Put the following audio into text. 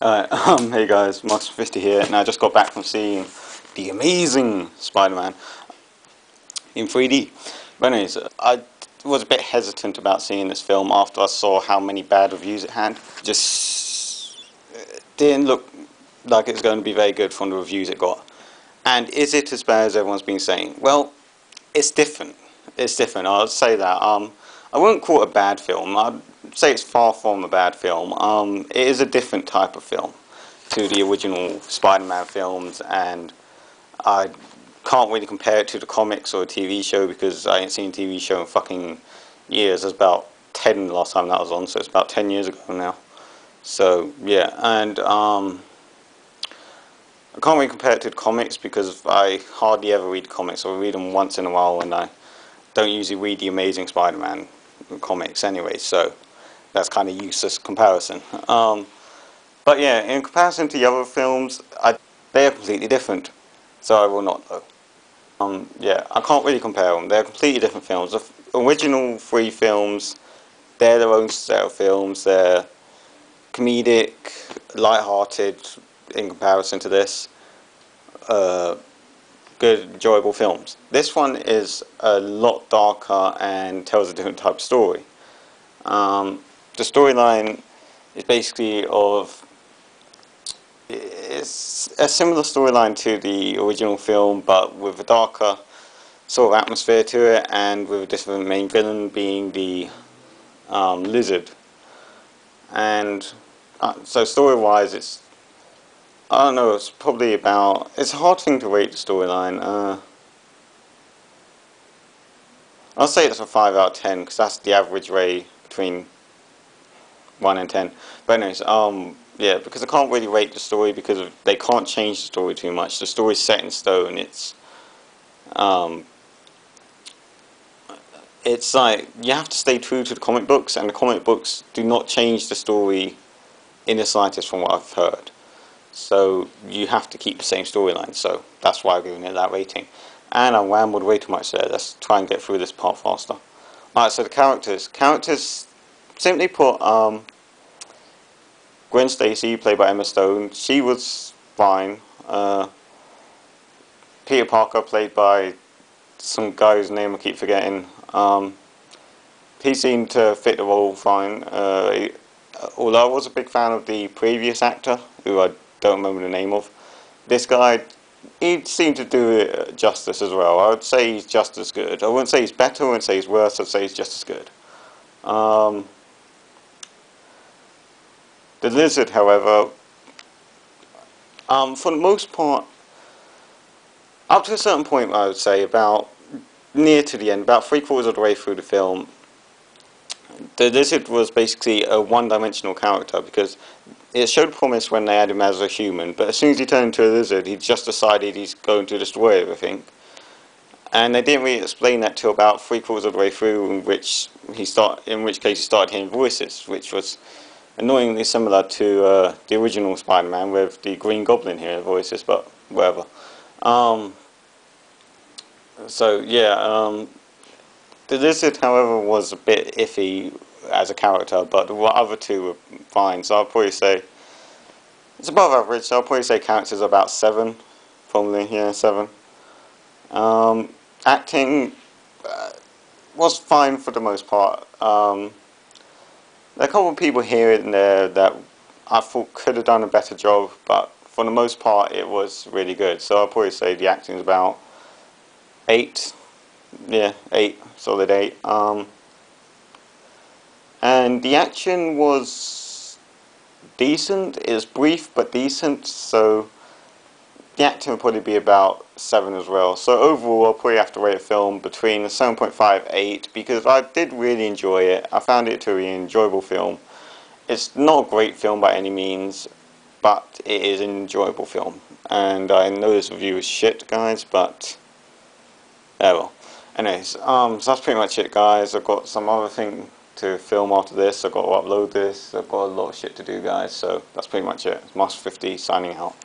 Hey guys, Marcus50 here, and I just got back from seeing the amazing Spider-Man in 3D. But anyways, I was a bit hesitant about seeing this film after I saw how many bad reviews it had. Just didn't look like it was going to be very good from the reviews it got. And is it as bad as everyone's been saying? Well, it's different. It's different, I'll say that. I wouldn't call it a bad film. I'd say it's far from a bad film. It is a different type of film to the original Spider-Man films, and I can't really compare it to the comics or a TV show because I ain't seen a TV show in fucking years. It was about 10 the last time that was on, so it's about 10 years ago now. So yeah, and I can't really compare it to the comics because I hardly ever read comics. I read them once in a while, and I don't usually read the Amazing Spider-Man comics anyway, so that's kind of useless comparison. But yeah, in comparison to the other films, they are completely different, so I will not though. Yeah, I can't really compare them. They're completely different films. The original three films, they're their own set of films. They're comedic, light-hearted in comparison to this. Good, enjoyable films. This one is a lot darker and tells a different type of story. The storyline is basically it's a similar storyline to the original film, but with a darker sort of atmosphere to it, and with a different main villain being the Lizard. And so story-wise, I don't know, it's probably about, it's a hard thing to rate the storyline. I'll say it's a 5 out of 10 because that's the average rate between 1 and 10. But anyways, yeah, because I can't really rate the story because they can't change the story too much. The story's set in stone. It's like you have to stay true to the comic books, and the comic books do not change the story in the slightest from what I've heard. So you have to keep the same storyline. So that's why I'm giving it that rating. And I rambled way too much there. Let's try and get through this part faster. Alright, so the characters. Characters, simply put, Gwen Stacy, played by Emma Stone, she was fine. Peter Parker, played by some guy whose name I keep forgetting. He seemed to fit the role fine. Although I was a big fan of the previous actor, who I don't remember the name of, this guy, he seemed to do it justice as well. I would say he's just as good. I wouldn't say he's better, I wouldn't say he's worse, I'd say he's just as good. The Lizard, however, for the most part, up to a certain point, I would say, about near to the end, about 3/4 of the way through the film, the Lizard was basically a one-dimensional character because it showed promise when they had him as a human, but as soon as he turned into a lizard, he just decided he's going to destroy everything. And they didn't really explain that till about 3/4 of the way through, in which case he started hearing voices, which was annoyingly similar to the original Spider-Man with the Green Goblin hearing voices, but whatever. So yeah, the Lizard, however, was a bit iffy as a character, but the other two were fine. So I'll probably say it's above average. So I'll probably say characters are about 7, probably, yeah, 7. Acting was fine for the most part. There are a couple of people here and there that I thought could have done a better job, but for the most part it was really good. So I'll probably say the acting is about 8. Yeah, 8, solid 8. And the action was decent. It was brief but decent, so the acting would probably be about 7 as well. So overall, I'll probably have to rate a film between a 7.5 and 8 because I did really enjoy it. I found it to be an enjoyable film. It's not a great film by any means, but it is an enjoyable film. And I know this review is shit, guys, but well. Anyways, so that's pretty much it, guys. I've got some other thing to film after this. I've got to upload this. I've got a lot of shit to do, guys. So that's pretty much it. It's Marcus50 signing out.